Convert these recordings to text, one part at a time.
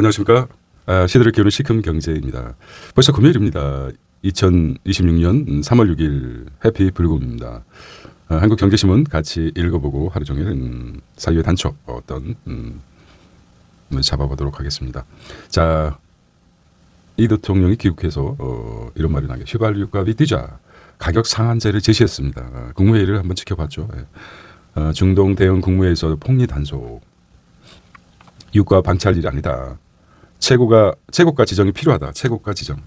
안녕하십니까. 시대를 기우는 시큰 경제입니다. 벌써 금요일입니다. 2026년 3월 6일 해피 불금입니다. 한국경제신문 같이 읽어보고 하루 종일 사유의 단초 어떤 잡아보도록 하겠습니다. 자, 이 대통령이 귀국해서 이런 말이 나게 휘발유값이 뛰자 가격 상한제를 제시했습니다. 국무회의를 한번 지켜봤죠. 중동 대응 국무회의에서 폭리 단속. 유가 방치할 일이 아니다. 최고가 지정이 필요하다. 최고가 지정.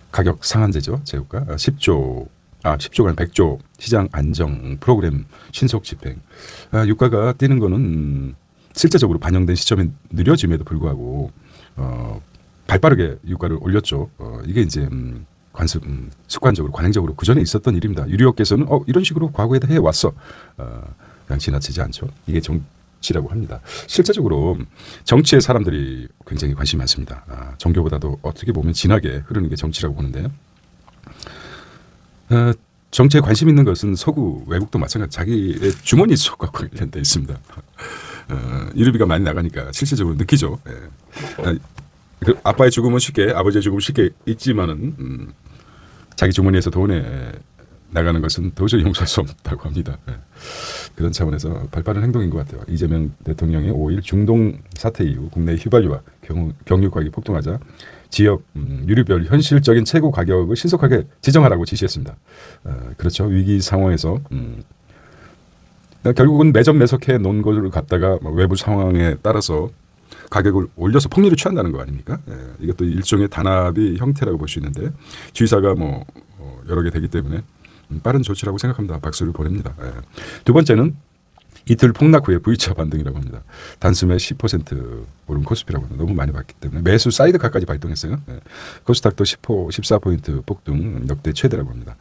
가격 상한제죠. 최고가 10조가 아니라 100조 시장 안정 프로그램 신속 집행. 유가가 뛰는 거는 실제적으로 반영된 시점이 느려짐에도 불구하고 발빠르게 유가를 올렸죠. 이게 이제 습관적으로 관행적으로 그 전에 있었던 일입니다. 유리업계에서는 이런 식으로 과거에도 해왔어. 그냥 지나치지 않죠. 이게 정치라고 합니다. 실제적으로 정치에 사람들이 굉장히 관심이 많습니다. 종교보다도 어떻게 보면 진하게 흐르는 게 정치라고 보는데요. 정치에 관심 있는 것은 서구 외국도 마찬가지 자기의 주머니 속과 관련돼 있습니다. 일비가 많이 나가니까 실질적으로 느끼죠. 아빠의 죽음은 쉽게 아버지의 죽음은 쉽게 잊지만은 자기 주머니에서 돈에 나가는 것은 도저히 용서할 수 없다고 합니다. 그런 차원에서 발빠른 행동인 것 같아요. 이재명 대통령의 5일 중동 사태 이후 국내 휘발유와 경유 가격이 폭등하자 지역 유류별 현실적인 최고 가격을 신속하게 지정하라고 지시했습니다. 그렇죠. 위기 상황에서 결국은 매점매석해 놓은 것을 갖다가 외부 상황에 따라서 가격을 올려서 폭리를 취한다는 거 아닙니까? 이것도 일종의 단합의 형태라고 볼 수 있는데 주의사가 여러 개 되기 때문에 빠른 조치라고 생각합니다. 박수를 보냅니다. 두 번째는 이틀 폭락 후에 V자 반등이라고 합니다. 단숨에 10% 오른 코스피라고 합니다. 너무 많이 봤기 때문에 매수 사이드카까지 발동했어요. 코스닥도 14포인트 폭등 역대 최대라고 합니다.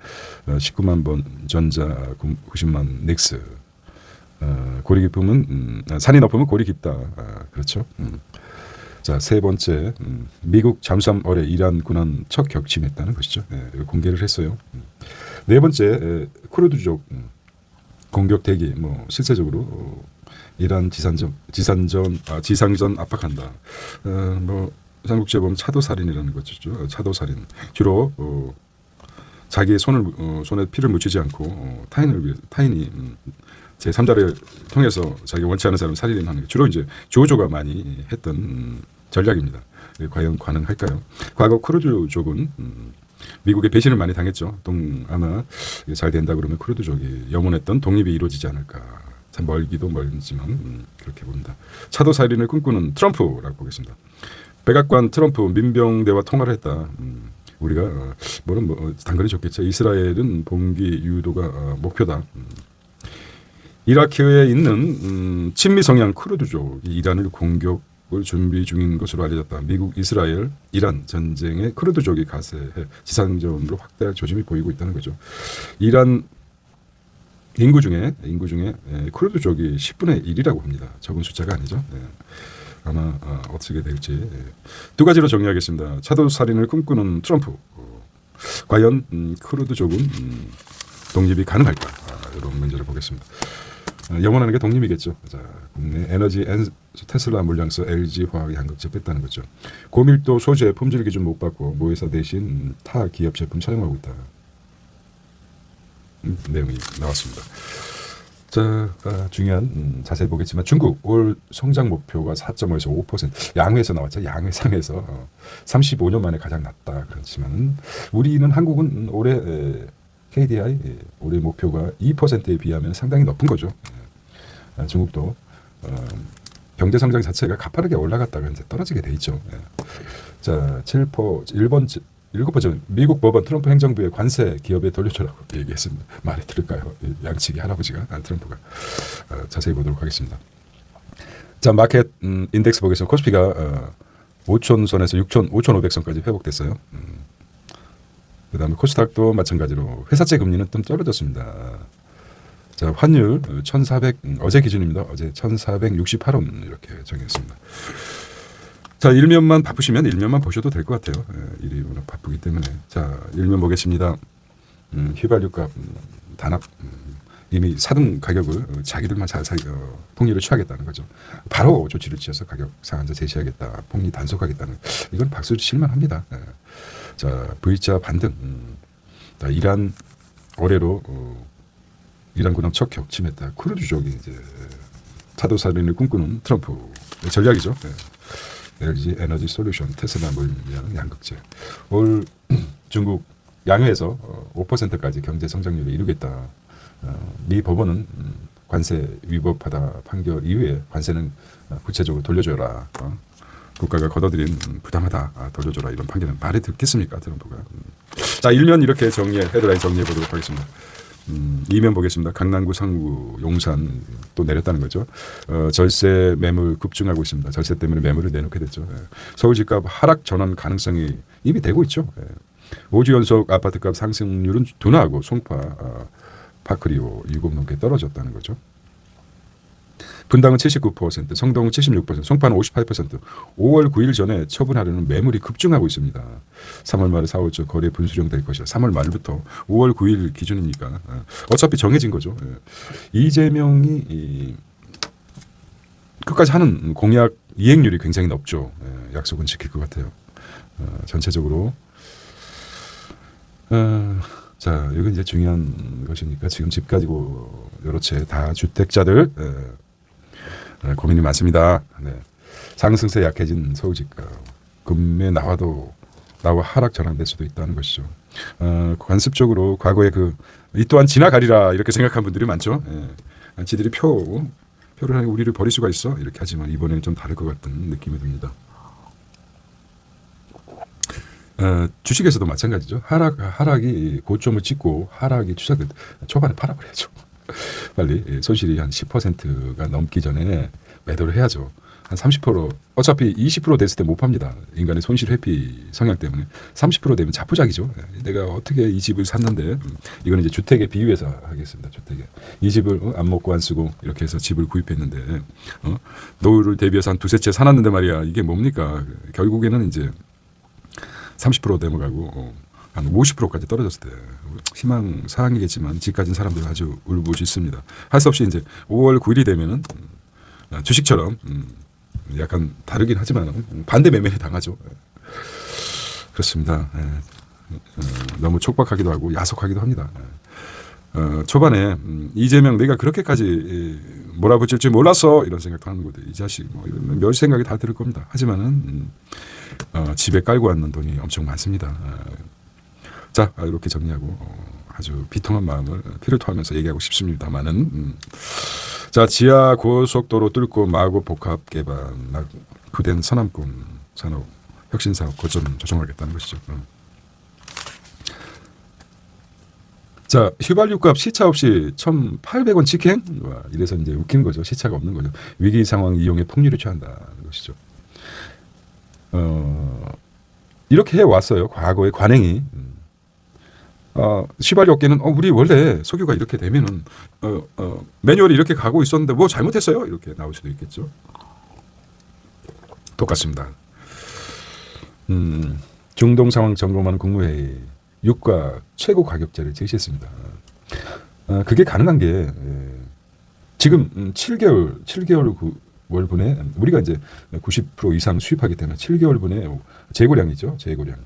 19만 번 전자 90만 넥스 골이 깊으면 산이 높으면 골이 깊다. 그렇죠. 자, 세 번째 미국 잠수함 어뢰 이란 군함 첫 격침했다는 것이죠. 공개를 했어요. 네 번째 쿠르드족 공격 대기 실제적으로 이란 지상전 압박한다. 삼국지에 보면 차도살인이라는 거죠. 차도살인 주로 자기의 손에 피를 묻히지 않고 타인이 제3자를 통해서 자기가 원치 않은 사람을 살인하는 게 주로 이제 조조가 많이 했던 전략입니다. 과연 가능할까요? 과거 쿠르드족은 미국의 배신을 많이 당했죠. 아마 잘 된다 그러면 쿠르드족이 염원했던 독립이 이루어지지 않을까. 참 멀기도 멀지만 그렇게 봅니다. 차도살인을 꿈꾸는 트럼프라고 보겠습니다. 백악관 트럼프 민병대와 통화를 했다. 우리가 당근이 좋겠죠. 이스라엘은 봉기 유도가 목표다. 이라크에 있는 친미 성향 쿠르드족이 이란을 공격을 준비 중인 것으로 알려졌다. 미국, 이스라엘, 이란 전쟁에 쿠르드족이 가세해 지상전으로 확대할 조짐이 보이고 있다는 거죠. 이란 인구 중에 쿠르드족이 10분의 1이라고 합니다. 적은 숫자가 아니죠. 아마 어떻게 될지 두 가지로 정리하겠습니다. 차도살인을 꿈꾸는 트럼프. 과연 쿠르드족은 독립이 가능할까? 이런 문제를 보겠습니다. 영원하는 게 독립이겠죠. 자, 국내 에너지 테슬라 물량서 LG 화학이 한국제 뺐다는 거죠. 고밀도 소재 품질 기준 못 받고 모회사 대신 타 기업 제품 사용하고 있다. 내용이 나왔습니다. 자, 중요한 자세히 보겠지만 중국 올 성장 목표가 4.5에서 5%. 양회에서 나왔죠. 양회상에서 35년 만에 가장 낮다. 그렇지만 우리는 한국은 올해 KDI 올해 목표가 2%에 비하면 상당히 높은 거죠. 중국도 경제 성장 자체가 가파르게 올라갔다가 이제 떨어지게 돼 있죠. 자, 7번째 미국 법원 트럼프 행정부의 관세 기업에 돌려주라고 얘기했습니다. 말이 들을까요? 양측이 할아버지가 트럼프가. 자세히 보도록 하겠습니다. 자, 마켓 인덱스 보겠습니다. 코스피가 5,000선에서 5,500선까지 회복됐어요. 그다음에 코스닥도 마찬가지로 회사채 금리는 좀 떨어졌습니다. 자, 환율 1,400 어제 기준입니다. 어제 1,468원 이렇게 정했습니다. 자, 일면만 바쁘시면 일면만 보셔도 될 것 같아요. 일이 워낙 바쁘기 때문에. 자, 일면 보겠습니다. 휘발유값 단합 이미 사둔 가격을 자기들만 잘 폭리를 취하겠다는 거죠. 바로 조치를 취해서 가격 상한제 제시하겠다. 폭리 단속하겠다는 이건 박수 칠만합니다. 자, V자 반등. 자, 이란 어뢰로 이란 군함 첫 격침했다. 크루즈족이 이제 차도살인을 꿈꾸는 트럼프의 전략이죠. LG 에너지 솔루션, 테슬라 물량 양극재. 올 중국 양회에서 5%까지 경제 성장률을 이루겠다. 미 법원은 관세 위법하다 판결 이후에 관세는 구체적으로 돌려줘라. 국가가 걷어들인 부당하다 돌려줘라 이런 판결은 말이 듣겠습니까 트럼프가. 자, 일면 이렇게 헤드라인 정리해 보도록 하겠습니다. 2면 보겠습니다. 강남구, 상구, 용산 또 내렸다는 거죠. 절세 매물 급증하고 있습니다. 절세 때문에 매물을 내놓게 됐죠. 서울 집값 하락 전환 가능성이 이미 되고 있죠. 5주 연속 아파트값 상승률은 둔화하고 송파, 파크리오 6억 넘게 떨어졌다는 거죠. 분당은 79%, 성동은 76%, 송파는 58%. 5월 9일 전에 처분하려는 매물이 급증하고 있습니다. 3월 말 4월 초 거래 분수령 될 것이다. 3월 말부터 5월 9일 기준이니까 어차피 정해진 거죠. 이재명이 끝까지 하는 공약 이행률이 굉장히 높죠. 약속은 지킬 것 같아요. 전체적으로 자, 이건 이제 중요한 것이니까 지금 집 가지고 여러 채 다 주택자들 고민이 많습니다. 네. 상승세 약해진 서울 집값 금매 나와 하락 전환될 수도 있다는 것이죠. 관습적으로 과거에 이 또한 지나가리라 이렇게 생각한 분들이 많죠. 지들이 표를 하니 우리를 버릴 수가 있어 이렇게 하지만 이번에는 좀 다를 것 같은 느낌이 듭니다. 주식에서도 마찬가지죠. 하락이 고점을 찍고 하락이 추락될 때 초반에 팔아버려야죠. 빨리 손실이 한 10%가 넘기 전에 매도를 해야죠. 한 30% 어차피 20% 됐을 때 못 팝니다. 인간의 손실 회피 성향 때문에 30% 되면 자포자기죠. 내가 어떻게 이 집을 샀는데 이건 이제 주택에 비유해서 하겠습니다. 주택에 이 집을 안 먹고 안 쓰고 이렇게 해서 집을 구입했는데 노후를 대비해서 한 두세 채 사놨는데 말이야 이게 뭡니까? 결국에는 이제 30% 넘어가고 한 50%까지 떨어졌을 때 희망 사항이겠지만 집 가진 사람들 아주 울부짖습니다. 할 수 없이 이제 5월 9일이 되면은 주식처럼 약간 다르긴 하지만 반대 매매에 당하죠. 그렇습니다. 너무 촉박하기도 하고 야속하기도 합니다. 초반에 이재명 내가 그렇게까지 몰아붙일 줄 몰랐어 이런 생각도 하는 거죠. 이 자식 뭐 이런 몇 생각이 다 들 겁니다. 하지만은 집에 깔고 왔는 돈이 엄청 많습니다. 자, 이렇게 정리하고 아주 비통한 마음을 피를 토하면서 얘기하고 싶습니다만은 자, 지하 고속도로 뚫고 마구 복합 개발 구된 서남권 산업 혁신 사업 거점 조정하겠다는 것이죠. 자, 휘발유값 시차 없이 1,800원 직행? 이래서 이제 웃긴 거죠. 시차가 없는 거죠. 위기 상황 이용해 폭리를 취한다는 것이죠. 이렇게 해왔어요. 과거의 관행이. 휘발유 업계는 우리 원래 석유가 이렇게 되면은 매뉴얼이 이렇게 가고 있었는데 뭐 잘못했어요? 이렇게 나올 수도 있겠죠. 똑같습니다. 중동 상황 점검하는 국무회의 유가 최고 가격제를 제시했습니다. 그게 가능한 게 지금 7개월분에 우리가 이제 90% 이상 수입하기 때문에 7개월분에 재고량이죠. 재고량.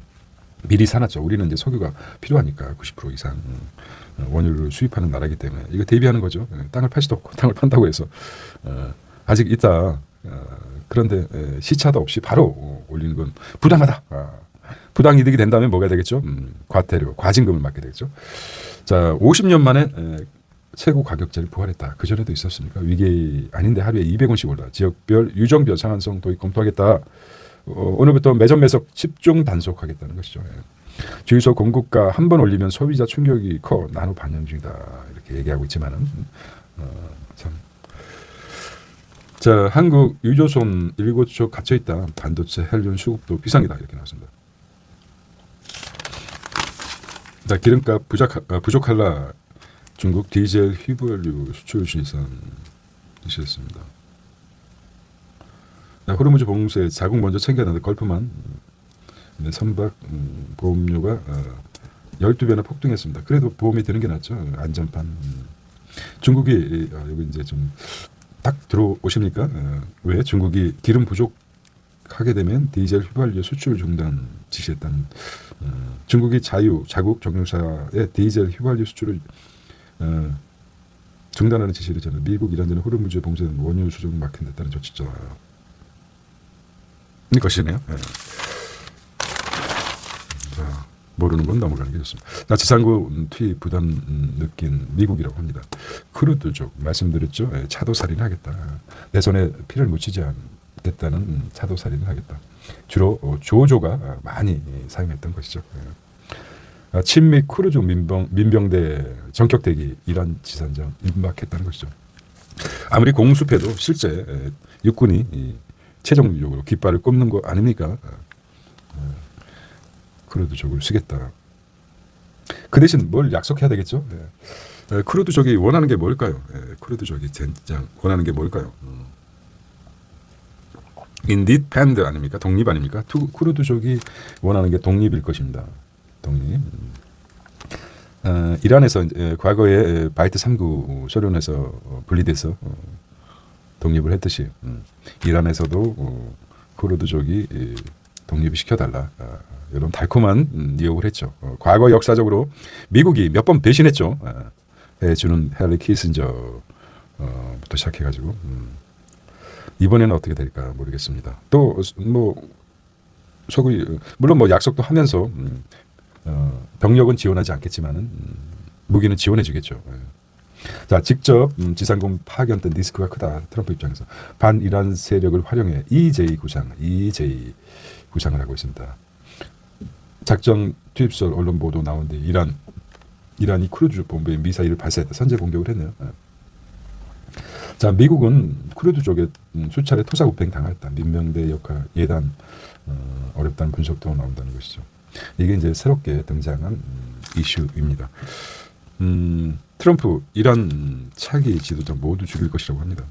미리 사놨죠. 우리는 이제 석유가 필요하니까 90% 이상 원유를 수입하는 나라이기 때문에 이거 대비하는 거죠. 땅을 팔 수도 없고 땅을 판다고 해서 아직 있다. 그런데 시차도 없이 바로 올리는 건 부당하다. 부당 이득이 된다면 뭐가 되겠죠? 과태료, 과징금을 맞게 되겠죠. 자, 50년 만에 최고 가격제를 부활했다. 그 전에도 있었습니까? 위기 아닌데 하루에 200원씩 올라. 지역별 유정별 상한선 도입 검토하겠다. 오늘부터 매점 매석 집중 단속하겠다는 것이죠. 주유소 공급가 한 번 올리면 소비자 충격이 커 나눠 반영 중이다. 이렇게 얘기하고 있지만은 참. 자, 한국 유조선 7쪽 갇혀 있다. 반도체 헬륨 수급도 비상이다. 이렇게 나왔습니다. 자, 기름값 부족할라. 중국 디젤 휘발유 수출 실산 이시했습니다. 호르무즈 봉쇄 자국 먼저 챙겨놨는데 걸프만 선박 보험료가 12배나 폭등했습니다. 그래도 보험이 드는 게 낫죠. 안전판 중국이 여기 이제 좀 딱 들어오십니까? 왜 중국이 기름 부족하게 되면 디젤 휘발유 수출 중단 지시했다는 중국이 자국 정유사의 디젤 휘발유 수출을 중단하는 지시를 전해 미국 이란 전 호르무즈에 봉쇄된 원유 수송 막힌다는 조치죠. 이것이네요. 네. 자, 모르는 건 넘어가는 게 좋습니다. 자, 지상군 투입 부담 느낀 미국이라고 합니다. 크루드족 말씀드렸죠. 차도살인을 하겠다. 내 손에 피를 묻히지 않겠다는 차도살인을 하겠다. 주로 조조가 많이 사용했던 것이죠. 친미 크루족 민병대 전격 대기 이란 지산정 임박했다는 것이죠. 아무리 공습해도 실제 육군이 최종적으로 깃발을 꼽는 거 아닙니까? 크루드족을 쓰겠다. 그 대신 뭘 약속해야 되겠죠? 크루드족이 원하는 게 뭘까요? 크루드족이 진짜 원하는 게 뭘까요? 인디펜드 아닙니까? 독립 아닙니까? 크루드족이 원하는 게 독립일 것입니다. 독립. 이란에서 과거에 바이트 3구 소련에서 분리돼서 독립을 했듯이 이란에서도 크루드족이 독립을 시켜달라. 이런 달콤한 니욕을 했죠. 과거 역사적으로 미국이 몇 번 배신했죠. 해주는 헨리 키신저부터 시작해가지고 이번에는 어떻게 될까 모르겠습니다. 또 뭐 소위 물론 뭐 약속도 하면서 병력은 지원하지 않겠지만은 무기는 지원해주겠죠. 자, 직접 지상군 파견된 리스크가 크다. 트럼프 입장에서 반이란 세력을 활용해 EJ 구상을 하고 있습니다. 작전 투입설 언론 보도 나온 뒤 이란이 크루즈 본부에 미사일을 발사했다. 선제 공격을 했네요. 자, 미국은 크루즈족에 수차례 토사구팽 당했다. 민병대 역할 예단 어렵다는 분석도 나온다는 것이죠. 이게 이제 새롭게 등장한 이슈입니다. 트럼프 이란 차기 지도자 모두 죽일 것이라고 합니다.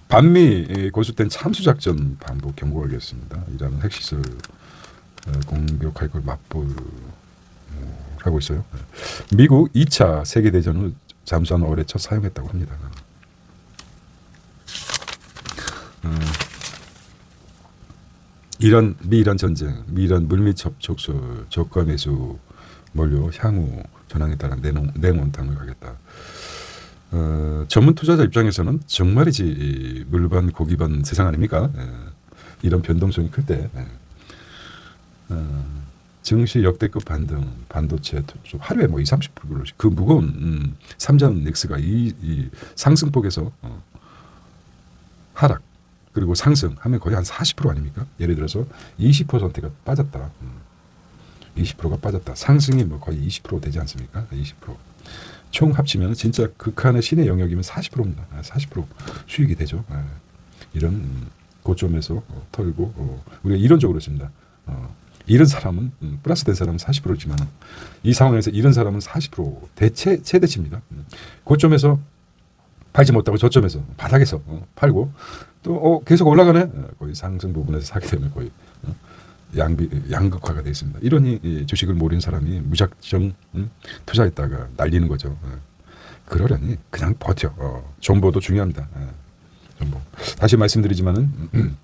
반미 고수된 참수작전 반복 경고를 했습니다. 이란은 핵시설 공격할 걸 맛보라고 있어요. 미국 2차 세계대전 후 잠수함 어뢰 첫 사용했다고 합니다. 미이란 전쟁, 미이란 물밑 접촉설, 저가 매수 몰려 향후 전황에 따라 냉원탕을 가겠다. 전문 투자자 입장에서는 정말이지 물반 고기반 세상 아닙니까? 이런 변동성이 클 때 증시 역대급 반등, 반도체 하루에 뭐 20-30%씩 그 무거운 삼전 넥스가 이 상승폭에서 하락 그리고 상승하면 거의 한 40% 아닙니까? 예를 들어서 20%가 빠졌다. 20%가 빠졌다. 상승이 뭐 거의 20% 되지 않습니까? 20%. 총 합치면 진짜 극한의 신의 영역이면 40%입니다. 40% 수익이 되죠. 이런 고점에서 털고 우리가 이론적으로 씁니다. 잃은 사람은 플러스 된 사람은 40%지만 이 상황에서 잃은 사람은 40% 최대치입니다. 고점에서 팔지 못하고 저점에서 바닥에서 팔고 또 계속 올라가네. 거의 상승 부분에서 사게 되면 거의 양극화가 되어 있습니다. 이러니 주식을 모르는 사람이 무작정 투자했다가 날리는 거죠. 그러려니 그냥 버텨. 정보도 중요합니다. 정보. 다시 말씀드리지만은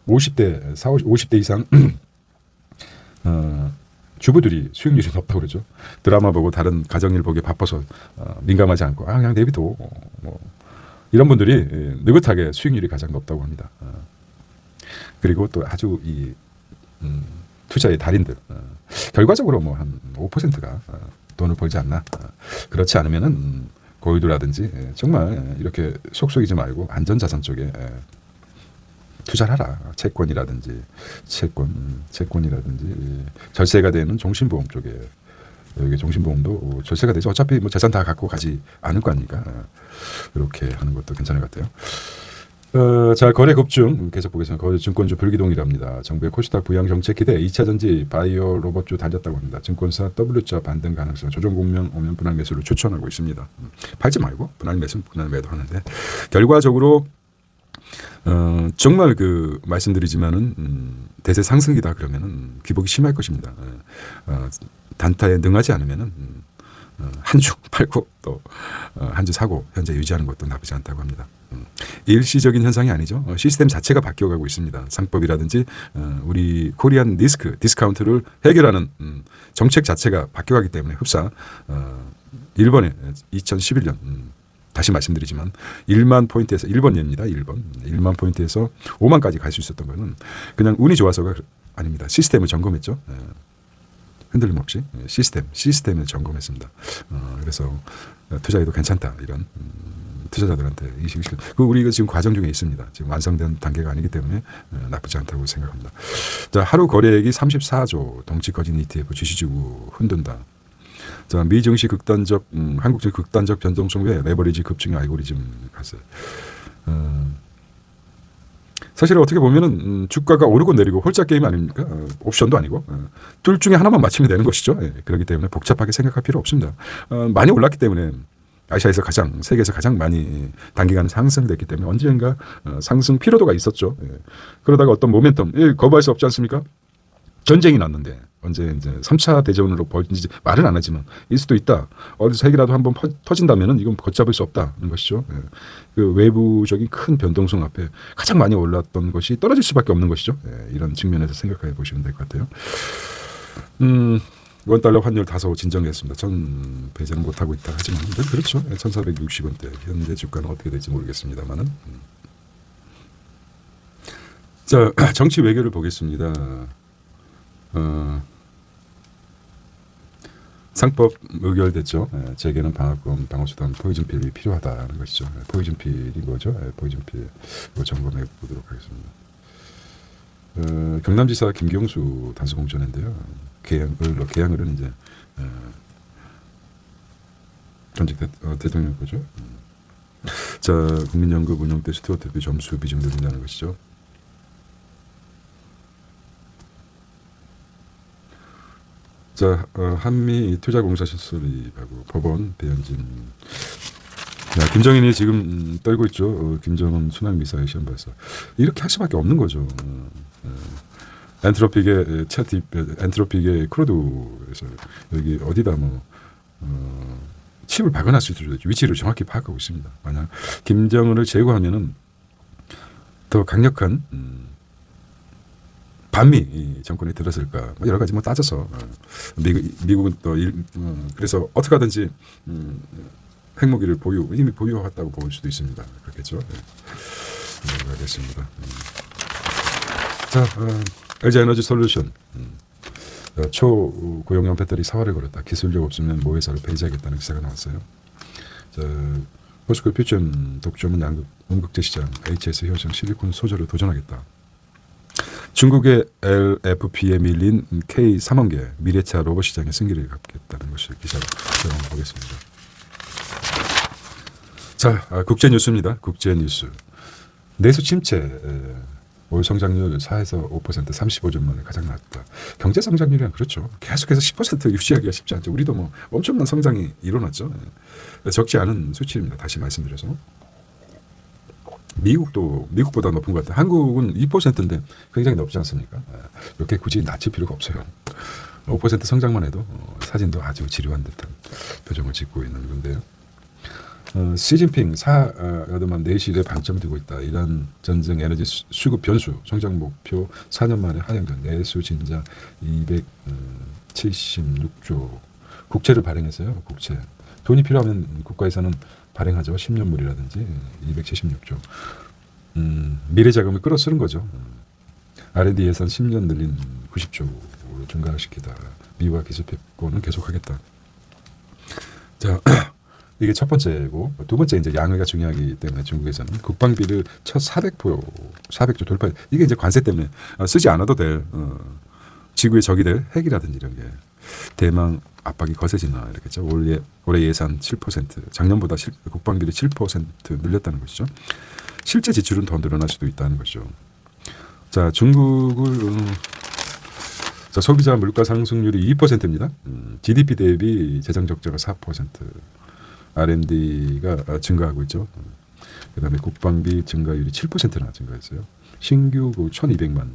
50대 이상 주부들이 수익률이 높다고 그러죠. 드라마 보고 다른 가정일 보기에 바빠서 민감하지 않고 그냥 내비둬. 뭐 이런 분들이 느긋하게 수익률이 가장 높다고 합니다. 그리고 또 아주 이 투자의 달인들 결과적으로 뭐 한 5%가 돈을 벌지 않나. 그렇지 않으면은 고유도라든지 정말 이렇게 속속이지 말고 안전자산 쪽에 투자를 하라. 채권이라든지 절세가 되는 종신보험 쪽에 여기 종신보험도 절세가 되죠. 어차피 뭐 재산 다 갖고 가지 않을 거 아닙니까? 이렇게 하는 것도 괜찮을 것 같아요. 자, 거래 급증 계속 보겠습니다. 거래 증권주 불기동이랍니다. 정부의 코스닥 부양 정책 기대 2차 전지 바이오 로봇주 달렸다고 합니다. 증권사 W자 반등 가능성 조정 국면 오면 분할 매수를 추천하고 있습니다. 팔지 말고 분할 매수 분할 매도 하는데 결과적으로 정말 말씀드리지만은 대세 상승이다 그러면은 기복이 심할 것입니다. 단타에 능하지 않으면은 한 주 팔고 또 한 주 사고 현재 유지하는 것도 나쁘지 않다고 합니다. 일시적인 현상이 아니죠. 시스템 자체가 바뀌어가고 있습니다. 상법이라든지 우리 코리안 디스카운트를 해결하는 정책 자체가 바뀌어가기 때문에 흡사 일본에 2011년 다시 말씀드리지만 1만 포인트에서 1번입니다. 1만 포인트에서 5만까지 갈 수 있었던 것은 그냥 운이 좋아서가 아닙니다. 시스템을 점검했죠. 흔들림 없이 시스템을 점검했습니다. 그래서 투자해도 괜찮다 이런 투자자들한테 인식을 그 우리가 지금 과정 중에 있습니다. 지금 완성된 단계가 아니기 때문에 나쁘지 않다고 생각합니다. 자, 하루 거래액이 34조, 덩치 커진 ETF 주시주고 흔든다. 자, 미 증시 극단적 한국 증시 극단적 변동성 외에 레버리지 급증의 알고리즘 가세. 사실 어떻게 보면은 주가가 오르고 내리고 홀짝 게임 아닙니까? 옵션도 아니고 둘 중에 하나만 맞추면 되는 것이죠. 그렇기 때문에 복잡하게 생각할 필요 없습니다. 많이 올랐기 때문에 아시아에서 세계에서 가장 많이 단기간 상승됐기 때문에 언젠가 상승 피로도가 있었죠. 그러다가 어떤 모멘텀 거부할 수 없지 않습니까? 전쟁이 났는데 언제 이제 3차 대전으로 벌어진지 말은 안 하지만 일 수도 있다. 어디서 핵이라도 한번 터진다면은 이건 걷잡을 수 없다는 것이죠. 그 외부적인 큰 변동성 앞에 가장 많이 올랐던 것이 떨어질 수밖에 없는 것이죠. 이런 측면에서 생각해 보시면 될 것 같아요. 원달러 환율 다소 진정했습니다. 전 배제는 못하고 있다 하지만 그렇죠. 1460원대 현재 주가는 어떻게 될지 모르겠습니다만은. 자, 정치 외교를 보겠습니다. 상법 의결됐죠. 재계는 방어권, 방어수단, 포이즌필이 필요하다는 것이죠. 포이즌필이 뭐죠? 포이즌필 점검해 보도록 하겠습니다. 경남지사 김경수 단수공천인데요. 계양을은 이제 전직 대통령 거죠. 자, 국민연금 운영 때 스튜어트비 점수 비중 늘린다는 것이죠. 자, 한미 투자공사 실소리하고 법원 배현진. 자, 김정인이 지금 떨고 있죠. 김정은 순항 미사일 시험 발사. 이렇게 할 수밖에 없는 거죠. 엔트로픽의 크루드에서 여기 어디다 칩을 박아놨을 수도 있죠. 위치를 정확히 파악하고 있습니다. 만약 김정은을 제거하면은 더 강력한 반미 정권이 들었을까 여러 가지 따져서 미국은 또 그래서 어떻게 하든지 핵무기를 이미 보유했다고 볼 수도 있습니다. 그렇겠죠. 알겠습니다. 자, LG 에너지 솔루션 초고용량 배터리 사활을 걸었다. 기술력 없으면 모회사를 폐지하겠다는 기사가 나왔어요. 자, 포스코 퓨전 독점은 음극재 시장 HS 효성 실리콘 소재로 도전하겠다. 중국의 LFP에 밀린 K3원계 미래차 로봇 시장의 승기를 갖겠다는 것을 기사로 보겠습니다. 자, 국제뉴스입니다. 국제뉴스. 내수 침체. 올 성장률 4에서 5% 35년 만에 가장 낮다. 경제 성장률이란 그렇죠. 계속해서 10% 유지하기가 쉽지 않죠. 우리도 엄청난 성장이 일어났죠. 적지 않은 수치입니다. 다시 말씀드려서. 미국보다 높은 것 같아요. 한국은 2%인데 굉장히 높지 않습니까? 이렇게 굳이 낮출 필요가 없어요. 5% 성장만 해도 사진도 아주 지루한 듯한 표정을 짓고 있는 건데요. 시진핑 여드만 내실에 방점 두고 있다. 이란 전쟁 에너지 수급 변수 성장 목표 4년 만에 하향전 내수 진자 276조 국채를 발행했어요. 국채. 돈이 필요하면 국가에서는 발행하죠. 10년물이라든지 276조. 미래 자금을 끌어쓰는 거죠. R&D 예산 10년 늘린 90조로 증가시키다. 미화 기술 폐권은 계속하겠다. 자, 이게 첫 번째고 두 번째 이제 양의가 중요하기 때문에 중국에서는 국방비를 첫 400조 돌파. 이게 이제 관세 때문에 쓰지 않아도 될 지구의 적이 될 핵이라든지 이런 게 대망 압박이 거세지나 이렇겠죠. 올해 예산 7%, 작년보다 국방비를 7% 늘렸다는 것이죠. 실제 지출은 더 늘어날 수도 있다는 것이죠. 자, 자, 소비자 물가 상승률이 2%입니다. GDP 대비 재정 적자가 4%, R&D가 증가하고 있죠. 그다음에 국방비 증가율이 7%나 증가했어요. 신규 1,200만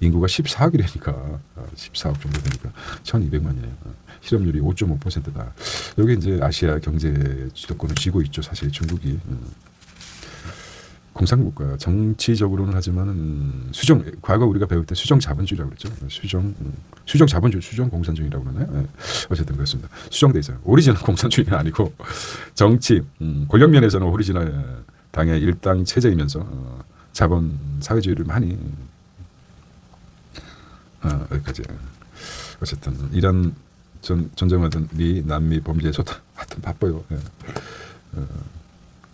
인구가 14억이라니까 14억 정도 되니까 1,200만이네요. 실업률이 5.5%다. 여기 이제 아시아 경제 주도권을 쥐고 있죠. 사실 중국이. 공산국가 정치적으로는 하지만은 수정 과거 우리가 배울 때 수정 자본주의라고 그랬죠. 수정 자본주의 수정 공산주의라고 그러나요? 네. 어쨌든 그렇습니다. 수정돼 있어요. 오리지널 공산주의가 아니고 정치 권력 면에서는 오리지널 당의 일당 체제이면서 자본 사회주의를 많이 여기까지. 어쨌든 이란 전쟁하던 미 남미 범죄 소다 하여튼 바빠요. 예.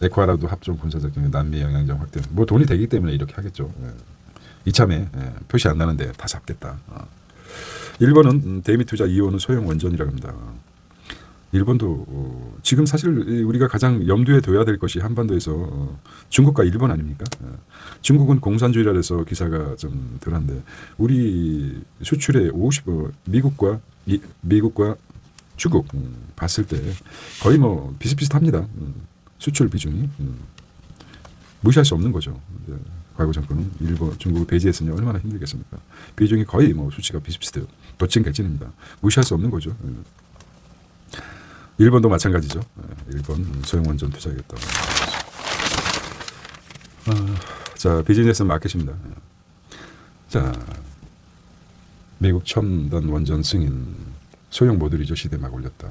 에콰라도 합종 군사적 경우 남미 영향력 확대. 뭐 돈이 되기 때문에 이렇게 하겠죠. 예. 이참에 표시 안 나는데 다 잡겠다. 일본은 대미 투자 이혼은 소형 원전이라고 합니다. 일본도 지금 사실 우리가 가장 염두에 둬야 될 것이 한반도에서 중국과 일본 아닙니까? 중국은 공산주의라 해서 기사가 좀 덜한데 우리 수출의 50% 미국과 중국 봤을 때 거의 뭐 비슷비슷합니다. 수출 비중이 무시할 수 없는 거죠. 과거 정권은 일본, 중국을 배제했으니 얼마나 힘들겠습니까? 비중이 거의 뭐 수치가 비슷비슷해요. 도찐개찐입니다. 무시할 수 없는 거죠. 일본도 마찬가지죠. 일본 소형 원전 투자하겠다. 자, 비즈니스 마켓입니다. 자, 미국 첨단 원전 승인 소형 모듈이죠. 시대 막 올렸다.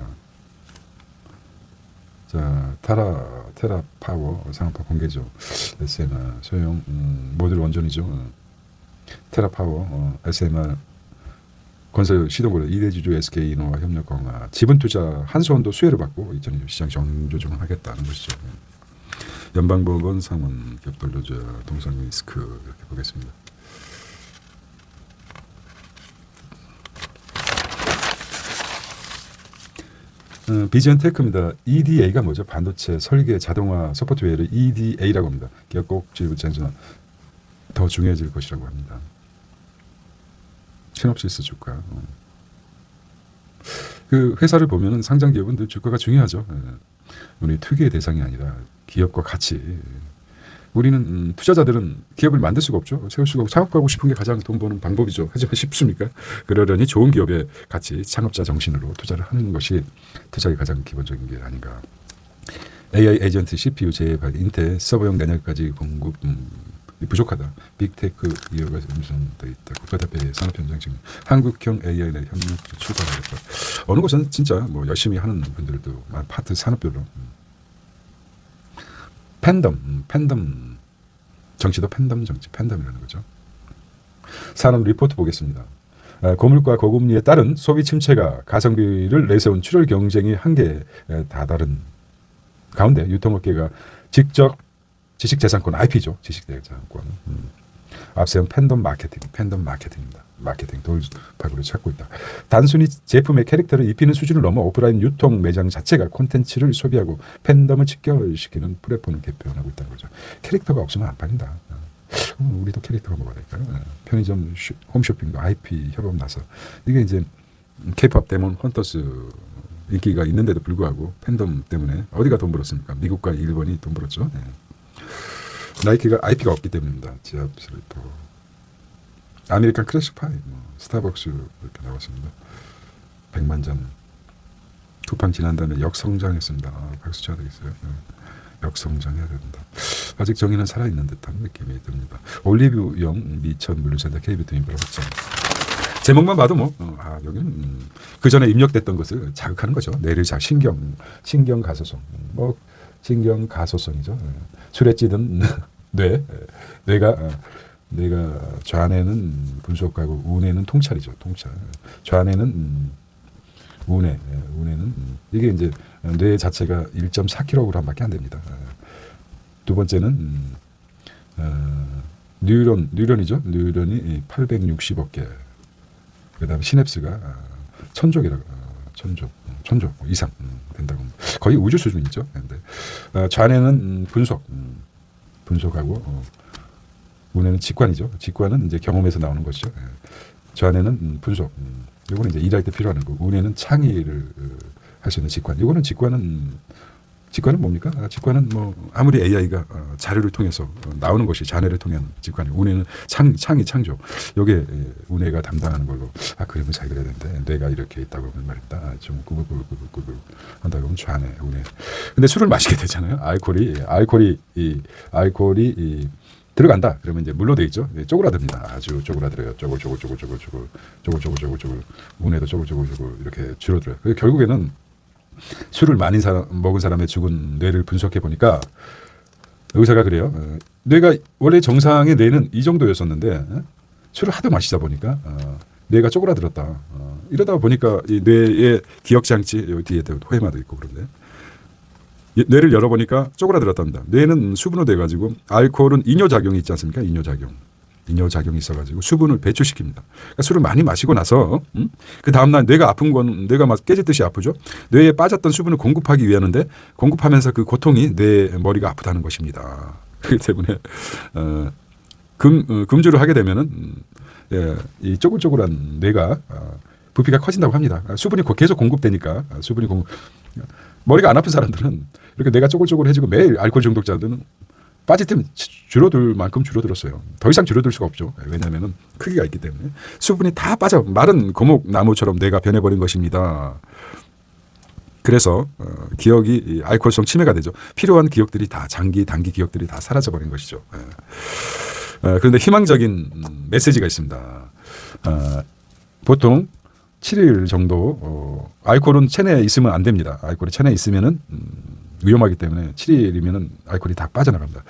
자, 테라 파워 상한파 공개죠. SMR 소형 모듈 원전이죠. 테라 파워 SMR 건설 시동으로 2대 주주 SK이노와 협력 강화, 지분 투자 한수원도 수혜를 받고 2020 시장 정조정을 하겠다는 것이죠. 연방법원 상원 격돌노조 동상 리스크 이렇게 보겠습니다. 비전 테크입니다. EDA가 뭐죠? 반도체 설계 자동화 소프트웨어를 EDA라고 합니다. 기업 꼭 지분 전환 더 중요해질 것이라고 합니다. 시놉시스 주가. 그 회사를 보면은 상장 기업은 늘 주가가 중요하죠. 우리 투기의 대상이 아니라 기업과 같이. 우리는 투자자들은 기업을 만들 수가 없죠. 세울 수가 없고 창업하고 싶은 게 가장 돈 버는 방법이죠. 하지만 쉽습니까? 그러려니 좋은 기업에 같이 창업자 정신으로 투자를 하는 것이 투자의 가장 기본적인 게 아닌가. AI 에이전트 CPU 재발 인텔 서버용 내년까지 공급 부족하다. 빅테크 이어가 음성돼 있다. 국가대표의 산업 현장 지금 한국형 AI 내 협력 출발하겠다. 어느 곳은 진짜 뭐 열심히 하는 분들도 파트 산업별로. 팬덤 정치도 팬덤이라는 거죠. 산업 리포트 보겠습니다. 고물가 고금리에 따른 소비 침체가 가성비를 내세운 출혈 경쟁이 한계에 다다른 가운데 유통업계가 직접 지식재산권 IP죠. 지식재산권 앞세운 팬덤 마케팅입니다. 마케팅 돌파구를 찾고 있다. 단순히 제품의 캐릭터를 입히는 수준을 넘어 오프라인 유통 매장 자체가 콘텐츠를 소비하고 팬덤을 직결시키는 플랫폼을 개편하고 있다는 거죠. 캐릭터가 없으면 안 팔린다. 우리도 캐릭터가 뭐가 될까요? 편의점 홈쇼핑도 IP 협업 나서 이게 이제 K-팝 데몬 헌터스 인기가 있는데도 불구하고 팬덤 때문에 어디가 돈 벌었습니까? 미국과 일본이 돈 벌었죠. 네. 나이키가 IP가 없기 때문입니다. 지압 슬리퍼, 아메리칸 크래시파이, 스타벅스 이렇게 나왔습니다. 100만 점 쿠팡 지난 다음에 역성장했습니다. 박수 쳐야 되겠어요. 역성장해야 된다. 아직 정의는 살아있는 듯한 느낌이 듭니다. 올리브영 미천 물류센터 KB도 인프라 확장. 제목만 봐도 여기는 그 전에 입력됐던 것을 자극하는 거죠. 뇌를 신경 가소성, 신경 가소성이죠. 술에 찌든 뇌가 좌뇌는 분속하고 우뇌는 통찰이죠. 통찰. 좌뇌는 우뇌는 이게 이제 뇌 자체가 1.4kg밖에 안 됩니다. 두 번째는 뉴런이죠. 뉴런이 860억 개. 그다음에 시냅스가 천족 이상 된다고 합니다. 거의 우주 수준이죠. 근데 좌뇌는 분석하고 우뇌는 직관이죠. 직관은 이제 경험에서 나오는 것이죠. 좌뇌는 분석. 이거는 이제 일할 때 필요한 거. 우뇌는 창의를 할 수 있는 직관. 이거는 직관은 직관은 뭡니까? 직관은 뭐 아무리 AI가 자료를 통해서 나오는 것이 자네를 통한 직관이 운해는 창의 창조. 요게 운해가 담당하는 걸로 그림을 잘 그려야 되는데 뇌가 이렇게 있다고 하면 말입니다. 좀 구불구불구불 한다고 하면 좌뇌 운해. 근데 술을 마시게 되잖아요. 알코올이 들어간다. 그러면 이제 물로 돼 있죠. 쪼그라듭니다. 아주 쪼그라들어요. 쪼글. 운해도 쪼글 이렇게 줄어들어요. 결국에는 술을 많이 먹은 사람의 죽은 뇌를 분석해 보니까 의사가 그래요. 뇌가 원래 정상의 뇌는 이 정도였었는데 술을 하도 마시다 보니까 뇌가 쪼그라들었다. 이러다 보니까 이 뇌의 기억장치 여기 뒤에 호해마도 있고 그런데 뇌를 열어보니까 쪼그라들었답니다. 뇌는 수분으로 돼가지고 알코올은 이뇨작용이 있지 않습니까? 이뇨작용이 있어가지고 수분을 배출시킵니다. 그러니까 술을 많이 마시고 나서 그 다음날 뇌가 아픈 건 뇌가 막 깨지듯이 아프죠. 뇌에 빠졌던 수분을 공급하기 위하는데 공급하면서 그 고통이 뇌 머리가 아프다는 것입니다. 그렇기 때문에 금주를 하게 되면은 이 쪼글쪼글한 뇌가 부피가 커진다고 합니다. 수분이 계속 공급되니까 머리가 안 아픈 사람들은 이렇게 뇌가 쪼글쪼글해지고 매일 알코올 중독자들은 빠질 때면 줄어들 만큼 줄어들었어요. 더 이상 줄어들 수가 없죠. 왜냐하면 크기가 있기 때문에 수분이 다 빠져 마른 고목나무처럼 뇌가 변해버린 것입니다. 그래서 기억이 알코올성 치매가 되죠. 필요한 기억들이 다 장기, 단기 기억들이 다 사라져버린 것이죠. 그런데 희망적인 메시지가 있습니다. 보통 7일 정도 알코올은 체내에 있으면 안 됩니다. 알코올이 체내에 있으면은 위험하기 때문에 7일이면은 알코올이 다 빠져나갑니다.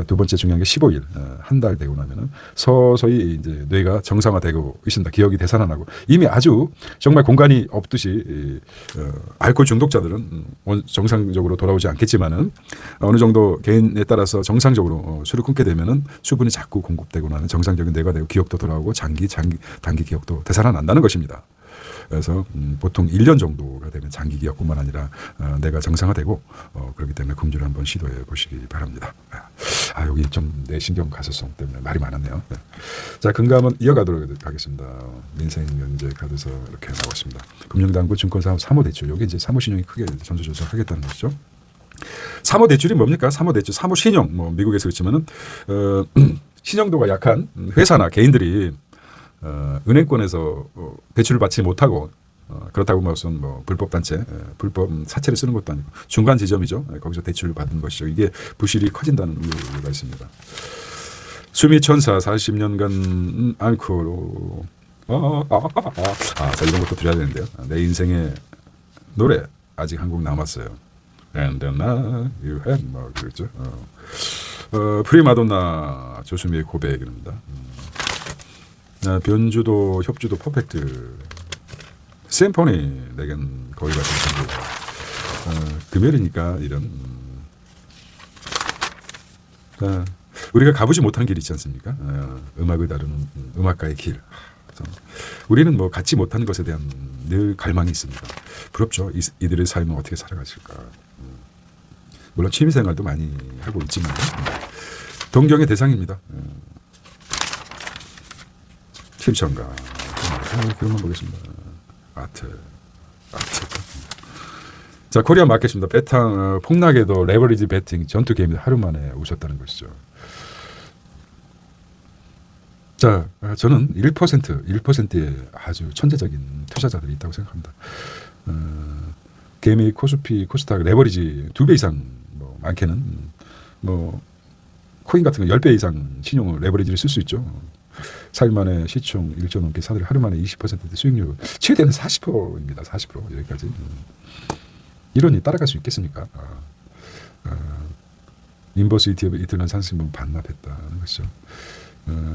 두 번째 중요한 게 15일, 한 달 되고 나면은 서서히 이제 뇌가 정상화되고 있습니다. 기억이 되살아나고 이미 아주 정말 공간이 없듯이 알코올 중독자들은 정상적으로 돌아오지 않겠지만은 어느 정도 개인에 따라서 정상적으로 술을 끊게 되면은 수분이 자꾸 공급되고 나는 정상적인 뇌가 되고 기억도 돌아오고 단기 기억도 되살아난다는 것입니다. 그래서 보통 1년 정도가 되면 장기 기억뿐만 아니라 뇌가 정상화되고 그렇기 때문에 금주를 한번 시도해 보시기 바랍니다. 여기 좀 내 신경 가소성 때문에 말이 많았네요. 자, 금감은 이어가도록 하겠습니다. 민생 면제 카드서 이렇게 나왔습니다. 금융당국 증권사업 사모대출 여기 이제 사모신용이 크게 전수조사하겠다는 것이죠. 사모대출이 뭡니까? 사모대출, 사모신용 뭐 미국에서 그렇지만은 신용도가 약한 회사나 개인들이 은행권에서 대출을 받지 못하고 그렇다고 무슨 뭐 불법 단체, 불법 사채를 쓰는 것도 아니고 중간 지점이죠. 거기서 대출을 받은 것이죠. 이게 부실이 커진다는 우려가 있습니다. 수미천사 40년간 앙코로 자, 이런 것도 드려야 되는데요. 내 인생의 노래 아직 한 곡 남았어요. And then you have 뭐 그랬죠. 프리마돈나 조수미의 고백입니다. 변주도 협주도 퍼펙트 샘포니 내겐 거의 같은 정도. 금요일이니까 이런 우리가 가보지 못한 길 있지 않습니까? 음악을 다루는 음악가의 길. 우리는 뭐 갖지 못한 것에 대한 늘 갈망이 있습니다. 부럽죠. 이들의 삶은 어떻게 살아가실까. 물론 취미생활도 많이 하고 있지만 동경의 대상입니다. 칩천가 그런 거 보겠습니다. 아트. 자, 코리아 마켓입니다. 배탕 폭락에도 레버리지 배팅 전투 게임이 하루 만에 오셨다는 것이죠. 자, 저는 1%의 아주 천재적인 투자자들이 있다고 생각합니다. 개미, 코스피, 코스닥 레버리지 2배 이상 뭐 많게는 뭐 코인 같은 거 10배 이상 신용을 레버리지를 쓸 수 있죠. 4일 만에 시총 1조 넘게 사들 하루 만에 20% 수익률 최대는 40%입니다. 40% 여기까지. 이론이 따라갈 수 있겠습니까? 인버스 ETF 이틀간 상승분 반납했다는 것이죠.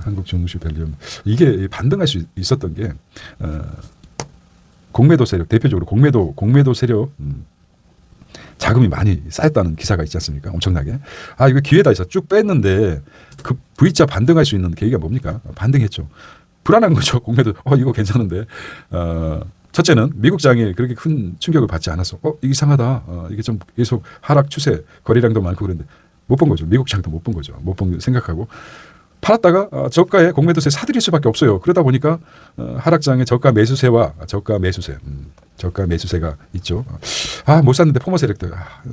한국 증시 밸류 이게 반등할 수 있었던 게 공매도 세력 대표적으로 공매도 세력 자금이 많이 쌓였다는 기사가 있지 않습니까? 엄청나게. 이거 기회다 해서 쭉 뺐는데 그 V자 반등할 수 있는 계기가 뭡니까? 반등했죠. 불안한 거죠. 공매도 이거 괜찮은데. 첫째는 미국장이 그렇게 큰 충격을 받지 않았어. 이상하다. 이게 좀 계속 하락 추세, 거래량도 많고 그런데 못 본 거죠. 미국장도 못 본 거죠. 못 본 생각하고 팔았다가 저가에 공매도세 사들일 수밖에 없어요. 그러다 보니까 하락장에 저가 매수세와 저가 매수세가 있죠. 못 샀는데 포모 세력들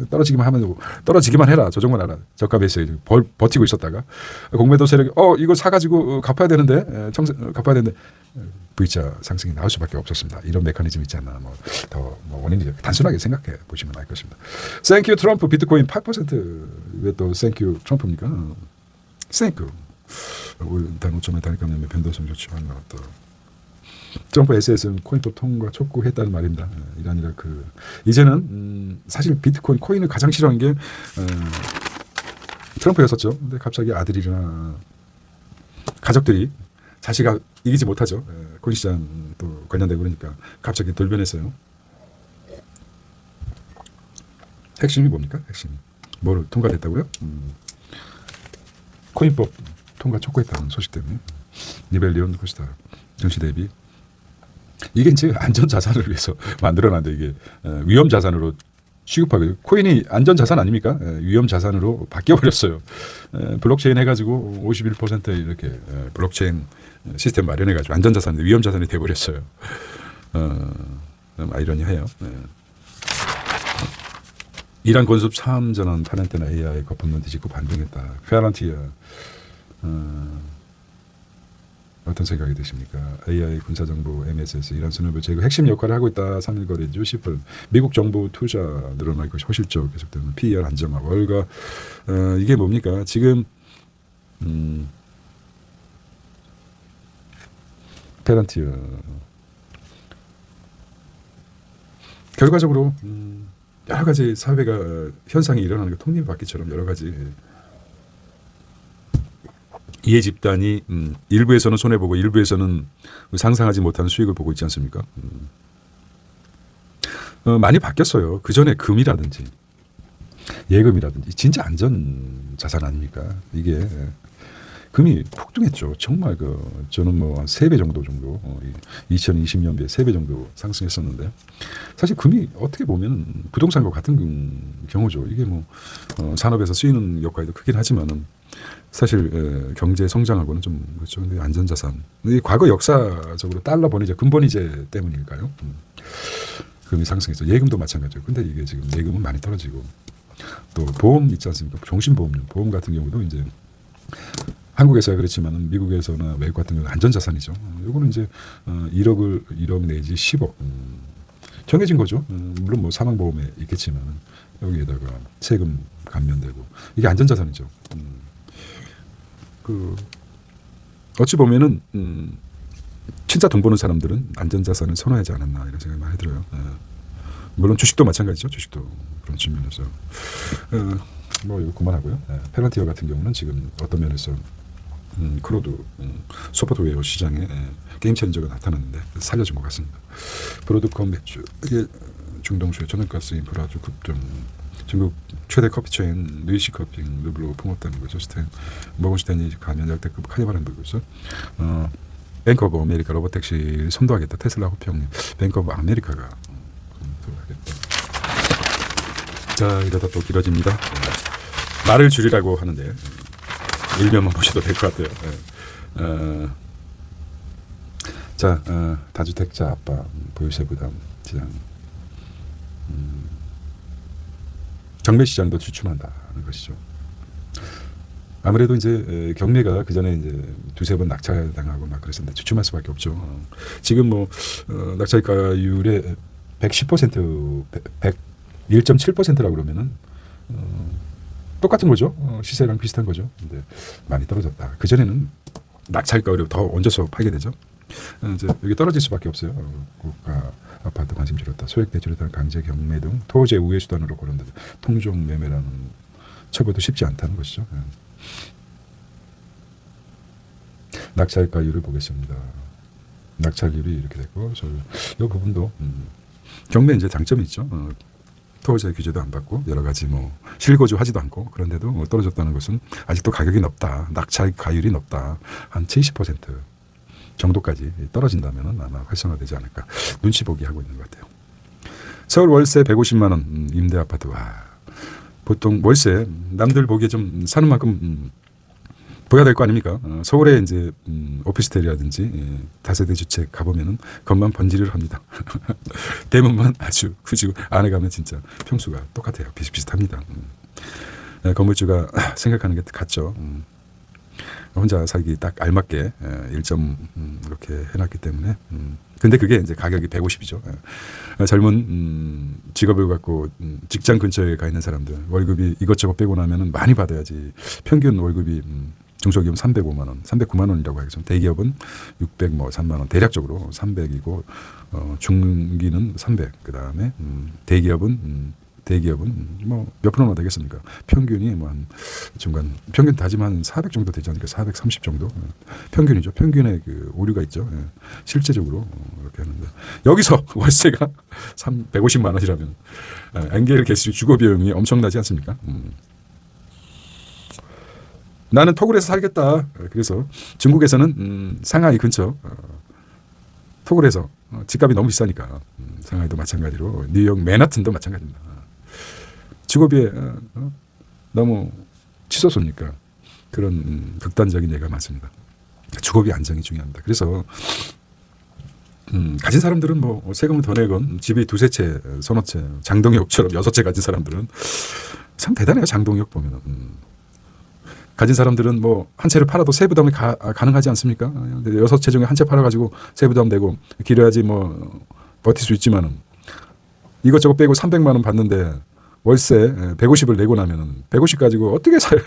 떨어지기만 해라. 조정만 하라. 저가 매수세 버티고 있었다가 공매도 세력이 이거 사가지고 갚아야 되는데 V자 상승이 나올 수밖에 없었습니다. 이런 메커니즘이 있지 않나. 원인이 단순하게 생각해 보시면 알 것입니다. 땡큐 트럼프 비트코인 8% 왜 또 땡큐 트럼프입니까? 땡큐 일단 5점에 단가면 변동성 좋지 않나 또 트럼프 SS는 코인법 통과 촉구했다는 말입니다. 이란 이제는 사실 비트코인 코인을 가장 싫어하는 게 트럼프였었죠. 근데 갑자기 아들이나 가족들이 자식아 이기지 못하죠. 코인 시장 또 관련되고 그러니까 갑자기 돌변했어요. 핵심이 뭡니까? 핵심이 뭐를 통과됐다고요? 코인법 통과 촉구했다는 소식 때문에 리벨리온 코스타 증시 대비 이게 이제 안전 자산을 위해서 만들어놨는데 이게 위험 자산으로 취급하고 코인이 안전 자산 아닙니까? 위험 자산으로 바뀌어 버렸어요. 블록체인 해가지고 51% 이렇게 블록체인 시스템 마련해가지고 안전 자산인데 위험 자산이 돼버렸어요. 아이러니해요. 이란 건습 3전원 파렌테나 AI 거품론 뒤집고 반등했다. 페란티아 어떤 생각이 드십니까? AI 군사정보 MSS 이란 수뇌부 제거 핵심 역할을 하고 있다. 3일 거래주 10분 미국 정부 투자 늘어나고 호실적 계속되는 PER 안정화 월가 이게 뭡니까? 지금 페란티아 결과적으로 여러 가지 사회가 현상이 일어나는 게 톱니바퀴처럼 여러 가지 이해 집단이 일부에서는 손해보고 일부에서는 상상하지 못하는 수익을 보고 있지 않습니까? 많이 바뀌었어요. 그 전에 금이라든지 예금이라든지 진짜 안전 자산 아닙니까? 이게 금이 폭등했죠. 정말 저는 한 3배 정도 2020년비에 3배 정도 상승했었는데 사실 금이 어떻게 보면 부동산과 같은 경우죠. 이게 산업에서 쓰이는 역할도 크긴 하지만은 사실 경제 성장하고는 좀 그렇죠. 근데 안전자산. 과거 역사적으로 달러 번이제, 근본이제 때문일까요? 금이 상승했죠. 예금도 마찬가지예요. 근데 이게 지금 예금은 많이 떨어지고 또 보험 있지 않습니까? 종신보험료, 보험 같은 경우도 이제 한국에서야 그렇지만 미국에서나 외국 같은 경우는 안전자산이죠. 이거는 이제 1억 내지 10억 정해진 거죠. 물론 사망보험에 있겠지만 여기에다가 세금 감면되고 이게 안전자산이죠. 어찌 보면은 진짜 돈 버는 사람들은 안전자산을 선호하지 않았나 이런 생각이 많이 들어요. 물론 주식도 마찬가지죠. 주식도 그런 측면에서 이거 그만하고요. 페런티어 같은 경우는 지금 어떤 면에서 크로드 소프트웨어 시장에 게임 체인저가 나타났는데 살려준 것 같습니다. 브로드컴 맥주 이게 중동수의 천연가스 인프라 급등 중국 최대 커피 체인 루이시 커피 르블로 품었다는 거죠. 모건스탠리 가면 역대급 카니발을 들고 있어. 뱅크 오브 아메리카 로봇택시 선도하겠다. 테슬라 호평 뱅크 오브 아메리카가 선도하겠다. 자 이러다 또 길어집니다. 말을 줄이라고 하는데 일면만 보셔도 될 것 같아요. 다주택자 아빠 보유세 부담 시장 경매 시장도 주춤한다는 것이죠. 아무래도 이제 경매가 그 전에 이제 두세 번 낙찰당하고 막 그랬었는데 주춤할 수밖에 없죠. 지금 낙찰가율의 110% 1.7%라고 그러면은 똑같은 거죠. 시세랑 비슷한 거죠. 근데 많이 떨어졌다. 그 전에는 낙찰가율을 더 얹어서 팔게 되죠. 이제 여기 떨어질 수밖에 없어요. 고가 아파트 관심 줄였다. 소액 대출에 대한 강제 경매 등 토지 우회 수단으로 거론된 통종 매매라는 처벌도 쉽지 않다는 것이죠. 낙찰가율을 보겠습니다. 낙찰률이 이렇게 됐고, 이 부분도 경매 이제 장점이 있죠. 토지 규제도 안 받고 여러 가지 실거주 하지도 않고 그런데도 떨어졌다는 것은 아직도 가격이 높다. 낙찰가율이 높다. 한 70% 정도까지 떨어진다면 아마 활성화되지 않을까 눈치 보기 하고 있는 것 같아요. 서울 월세 150만 원 임대 아파트 보통 월세 남들 보기에 좀 사는 만큼 보여야 될 거 아닙니까? 서울에 이제 오피스텔이라든지 다세대 주택 가보면은 겉만 번지를 합니다. 대문만 아주 크지고 안에 가면 진짜 평수가 똑같아요. 비슷비슷합니다. 건물주가 생각하는 게 같죠. 혼자 살기 딱 알맞게 1점 이렇게 해놨기 때문에. 근데 그게 이제 가격이 150이죠. 젊은 직업을 갖고 직장 근처에 가 있는 사람들 월급이 이것저것 빼고 나면은 많이 받아야지. 평균 월급이 중소기업 305만 원, 309만 원이라고 하겠죠. 대기업은 603만 원, 대략적으로 300이고 중기는 300. 그다음에 대기업은 뭐 몇 프로나 되겠습니까? 평균이 뭐 한 중간 평균 다지만 한 400 정도 되지 않을까? 430 정도 평균이죠. 평균의 그 오류가 있죠. 실제적으로 이렇게 하는데 여기서 월세가 150만 원이라면 엔겔 개수 주거 비용이 엄청나지 않습니까? 나는 토굴에서 살겠다. 그래서 중국에서는 상하이 근처 토굴에서 집값이 너무 비싸니까 상하이도 마찬가지로 뉴욕 맨하튼도 마찬가지입니다. 주거비에 너무 치솟으니까 그런 극단적인 예가 많습니다. 주거비 안정이 중요합니다. 그래서 가진 사람들은 뭐 세금을 더 내건 집이 두세 채, 서너 채, 장동혁처럼 6채 가진 사람들은 참 대단해요. 장동혁 보면은. 가진 사람들은 뭐 한 채를 팔아도 세부담이 가능하지 않습니까? 6채 중에 한 채 팔아가지고 세부담 내고 길어야지 뭐 버틸 수 있지만은 이것저것 빼고 300만 원 받는데 월세 150을 내고 나면은 150 가지고 어떻게 살아요?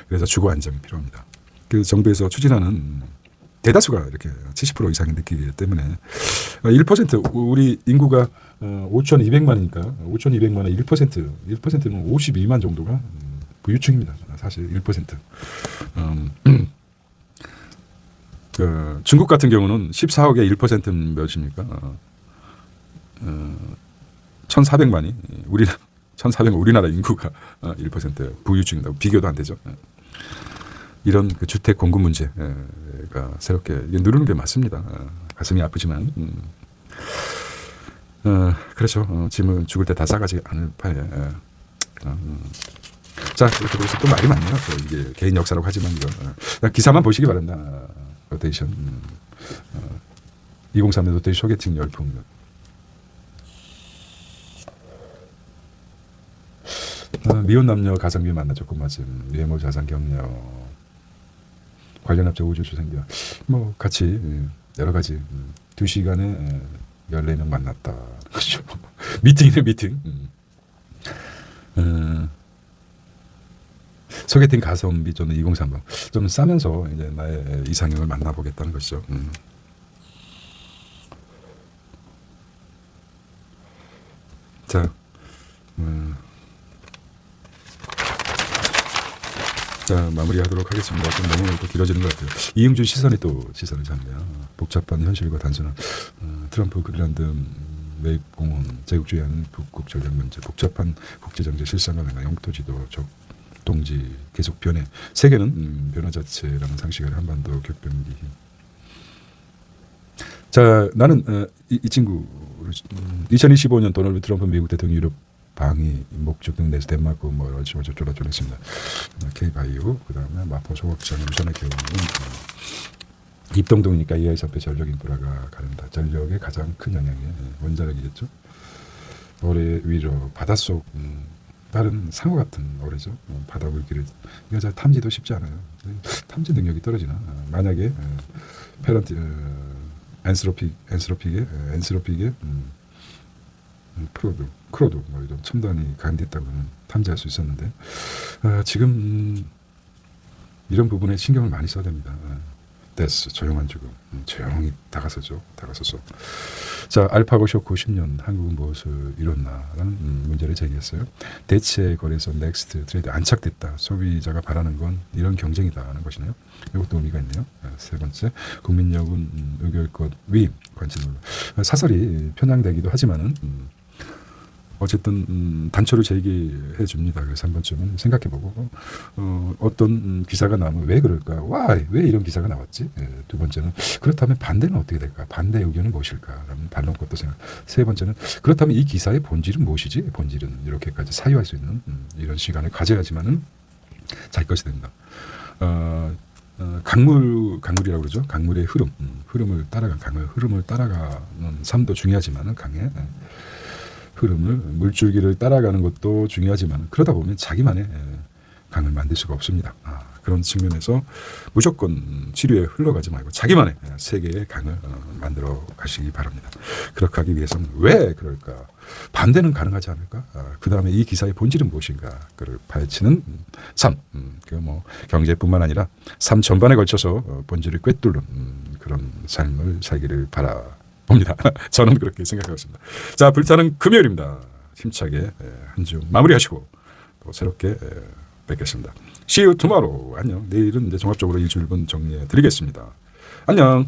그래서 주거 안정이 필요합니다. 그래서 정부에서 추진하는 대다수가 이렇게 70% 이상이 느끼기 때문에 1% 우리 인구가 5,200만이니까 5,200만의 1%는 52만 정도가 부유층입니다. 사실 1%. 중국 같은 경우는 14억의 1%는 몇입니까? 1,400만이 우리나라 인구가 1% 부유층이다. 비교도 안 되죠. 이런 그 주택 공급 문제가 새롭게 누르는 게 맞습니다. 가슴이 아프지만 그렇죠. 짐은 죽을 때 다 싸가지 않을 판에. 자, 이렇게 돼서 또 말이 많네요. 이게 개인 역사라고 하지만 이거 기사만 보시기 바랍니다. 로테이션 2003년 로테이션 소개팅 열풍. 미혼 남녀 가성비 만나죠. 꿈맞음 외모 자산 경력 관련업체 우주 주생비와 뭐 같이 여러 가지 2시간에 14명 만났다. 그렇죠. 미팅이네 미팅. 소개팅 가성비 저는 2030 좀 싸면서 이제 나의 이상형을 만나보겠다는 것이죠. 자, 자 마무리하도록 하겠습니다. 좀 너무 또 길어지는 것 같아요. 이응준 시선이 또 시선을 잡네요. 복잡한 현실과 단순한 트럼프 그린란드 매입 공헌 제국주의하는 북극 전략 문제 복잡한 국제정세 실상과 영토지도 동지 계속 변해 세계는 변화 자체라는 상식을 한반도 격변기. 자 나는 이 친구 2025년 도널드 트럼프 미국 대통령 유럽 방위 목적 등 내수 덴마크 뭐 어쩌고저쩌고 했습니다. K바이오 그다음에 마포 소각장 유선의 경우는 입동동이니까 AI 사업의 전력 인프라가 가른다. 전력의 가장 큰 영향이 원자력이겠죠. 올해 위로 바닷속 다른 상어 같은 어뢰죠. 바다 물길을 이거 탐지도 쉽지 않아요. 탐지 능력이 떨어지나. 만약에 엔스로픽의 크로드 뭐 이런 첨단이 가인됐다고는 탐지할 수 있었는데 지금 이런 부분에 신경을 많이 써야 됩니다. 데스 조용한 죽음 조용히 다가서죠. 자 알파고 쇼크 10년 한국은 무엇을 이뤘나라는 문제를 제기했어요. 대체 거래소 넥스트 트레이드 안착됐다. 소비자가 바라는 건 이런 경쟁이다 하는 것이네요. 이것도 의미가 있네요. 세 번째 국민여군 의결권 위임 관심 논란. 사설이 편향되기도 하지만은 어쨌든 단초를 제기해 줍니다. 그래서 한 번쯤은 생각해보고 어떤 기사가 나오면 왜 그럴까? 왜 이런 기사가 나왔지? 두 번째는 그렇다면 반대는 어떻게 될까? 반대 의견은 무엇일까? 라는 반론것도 생각. 세 번째는 그렇다면 이 기사의 본질은 무엇이지? 본질은 이렇게까지 사유할 수 있는 이런 시간을 가져야지만은 자기 것이 됩니다. 강물이라고 그러죠. 강물의 흐름, 흐름을 따라가는 강의 흐름을 따라가는 삶도 중요하지만은 강의 흐름을 물줄기를 따라가는 것도 중요하지만 그러다 보면 자기만의 강을 만들 수가 없습니다. 그런 측면에서 무조건 지류에 흘러가지 말고 자기만의 세계의 강을 만들어 가시기 바랍니다. 그렇게 하기 위해서는 왜 그럴까? 반대는 가능하지 않을까? 그 다음에 이 기사의 본질은 무엇인가? 그를 파헤치는 삶. 그 뭐 경제뿐만 아니라 삶 전반에 걸쳐서 본질을 꿰뚫는 그런 삶을 살기를 바라봅니다. 저는 그렇게 생각하고 있습니다. 자, 불타는 금요일입니다. 힘차게 한 주 마무리하시고 또 새롭게 뵙겠습니다. See you tomorrow. 안녕. 내일은 이제 종합적으로 일주일분 정리해 드리겠습니다. 안녕.